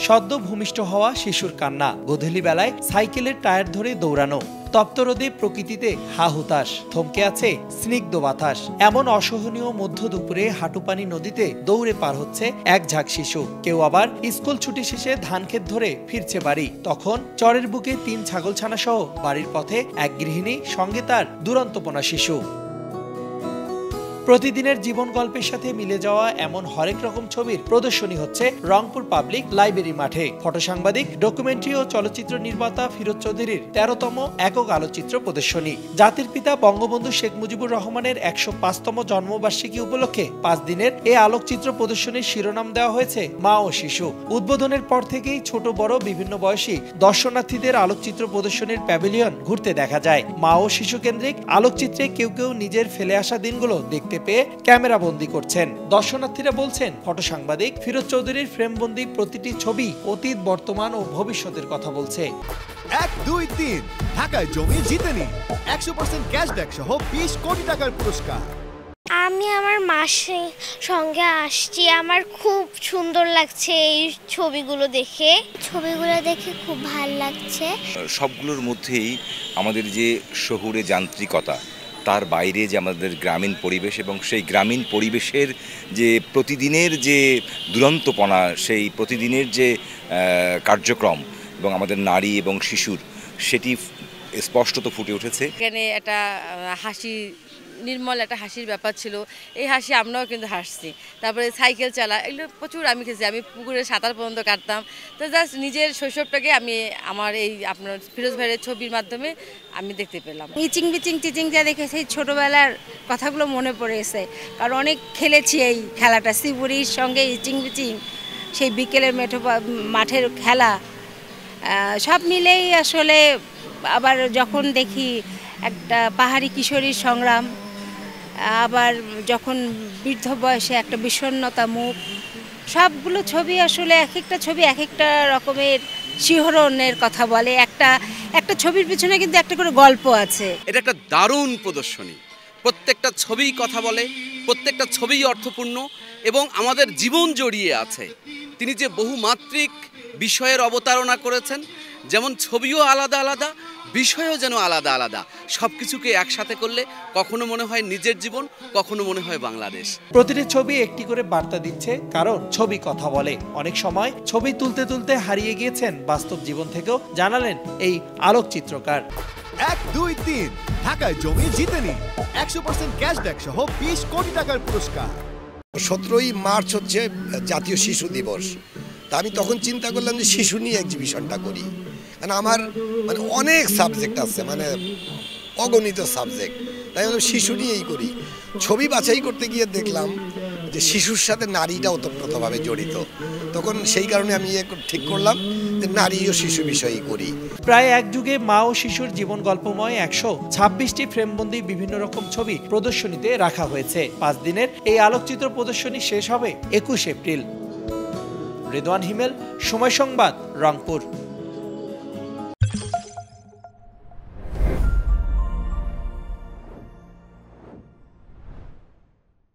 সদ্য ভূমিষ্ঠ হওয়া শিশুর কান্না, গোধূলি বেলায় সাইকেলের টায়ার ধরে দৌড়ানো, তপ্ত রোদে প্রকৃতিতে হা হুতাশ, থমকে আছে স্নিগ্ধ বাতাস। এমন অসহনীয় মধ্য দুপুরে হাঁটুপানি নদীতে দৌড়ে পার হচ্ছে এক ঝাঁক শিশু। কেউ আবার স্কুল ছুটি শেষে ধান ক্ষেত ধরে ফিরছে বাড়ি। তখন চরের বুকে ৩ ছাগলছানা সহ বাড়ির পথে এক গৃহিণী, সঙ্গে তার দুরন্তপনা শিশু। প্রতিদিনের জীবন গল্পের সাথে মিলে যাওয়া এমন হরেক রকম ছবির প্রদর্শনী হচ্ছে রংপুর পাবলিক লাইব্রেরি মাঠে। ফটোসাংবাদিক, ডকুমেন্টারি ও চলচ্চিত্র নির্মাতা ফিরোজ চৌধুরীর ১৩তম একক আলোকচিত্র প্রদর্শনী। জাতির পিতা বঙ্গবন্ধু শেখ মুজিবুর রহমানের ১০৫তম জন্মবার্ষিকী উপলক্ষে ৫ দিনের এ আলোকচিত্র প্রদর্শনীর শিরোনাম দেওয়া হয়েছে মা ও শিশু। উদ্বোধনের পর থেকেই ছোট বড় বিভিন্ন বয়সী দর্শনার্থীদের আলোকচিত্র প্রদর্শনীর প্যাভিলিয়ন ঘুরতে দেখা যায়। মা ও শিশু কেন্দ্রিক আলোকচিত্রে কেউ কেউ নিজের ফেলে আসা দিনগুলো দেখতে পেয়ে ক্যামেরা বন্দী করছেন। দর্শনার্থীরা বলছেন, ফটোসাংবাদিক ফিরোজ চৌধুরীর ফ্রেমবন্দি প্রতিটি ছবি অতীত, বর্তমান ও ভবিষ্যতের কথা বলছে। ১, ২, ৩ ঢাকায় জমি জিতে নিন ১০০% ক্যাশব্যাক সহ ২০ কোটি টাকার পুরস্কার। আমি আমার মাসে সঙ্গে আসছি। আমার খুব সুন্দর লাগছে এই ছবিগুলো দেখে খুব ভালো লাগছে। সবগুলোর মধ্যেই আমাদের যে শহুরে যান্ত্রিকতা, তার বাইরে যে আমাদের গ্রামীণ পরিবেশ এবং সেই গ্রামীণ পরিবেশের যে প্রতিদিনের যে দুরন্তপনা, সেই প্রতিদিনের যে কার্যক্রম এবং আমাদের নারী এবং শিশুর, সেটি স্পষ্টত ফুটে উঠেছে। এখানে একটা হাসি, নির্মল একটা হাসির ব্যাপার ছিল। এই হাসি আমরাও কিন্তু হাসছি। তারপরে সাইকেল চালা, এগুলো প্রচুর আমি খেয়েছি। আমি পুকুরে সাঁতার পর্যন্ত কাটতাম। তো জাস্ট নিজের শৈশবটাকে আমি আমার এই আপনার ফিরোজ ভাইয়ের ছবির মাধ্যমে আমি দেখতে পেলাম। ইচিং বিচিং টিচিং যা দেখে সেই ছোটোবেলার কথাগুলো মনে পড়েছে, কারণ অনেক খেলেছি এই খেলাটা, শিবুরির সঙ্গে ইচিং বিচিং, সেই বিকেলের মাঠের খেলা, সব মিলেই আসলে। আবার যখন দেখি একটা পাহাড়ি কিশোরীর সংগ্রাম, আবার যখন বৃদ্ধ বয়সে একটা বিষণ্ণতা মুখ, সবগুলো ছবি আসলে এক একটা ছবি এক একটা রকমের শিহরণের কথা বলে। একটা ছবির পিছনে কিন্তু একটা করে গল্প আছে। এটা একটা দারুণ প্রদর্শনী। প্রত্যেকটা ছবিই কথা বলে, প্রত্যেকটা ছবিই অর্থপূর্ণ এবং আমাদের জীবন জড়িয়ে আছে। তিনি যে বহুমাত্রিক বিষয়ের অবতারণা করেছেন, যেমন ছবিও আলাদা আলাদা, বিষয়ও যেন আলাদা আলাদা। সব কিছুকে একসাথে করলে কখনো মনে হয় নিজের জীবন, কখনো মনে হয় বাংলাদেশ। প্রতিটি ছবি একটি করে বার্তা দিচ্ছে, কারণ ছবি কথা বলে। অনেক সময় ছবি তুলতে তুলতে হারিয়ে গিয়েছেন বাস্তব জীবন থেকেও, জানালেন এই আলোকচিত্রকার। ১, ২, ৩ ঢাকায় জমি জিতে নিন ১০০% ক্যাশব্যাক সহ ২০ কোটি টাকার পুরস্কার। ১৭ই মার্চ হচ্ছে জাতীয় শিশু দিবস। তা আমি তখন চিন্তা করলাম যে শিশু নিয়ে এক্সিবিশনটা করি। কারণ আমার অনেক সাবজেক্ট আছে, অগণিত সাবজেক্ট, তাই আমি শিশু নিয়েই করি। ছবি বাছাই করতে গিয়ে দেখলাম যে শিশুর সাথে নারীটা ওতপ্রোতভাবে জড়িত। তখন সেই কারণে আমি ঠিক করলাম যে নারী ও শিশু বিষয়ই করি। প্রায় এক যুগে মা ও শিশুর জীবন গল্পময় ১২৬টি ফ্রেমবন্দি বিভিন্ন রকম ছবি প্রদর্শনীতে রাখা হয়েছে। ৫ দিনের এই আলোকচিত্র প্রদর্শনী শেষ হবে ২১ এপ্রিল। রেদওয়ান হিমেল, সময় সংবাদ, রংপুর।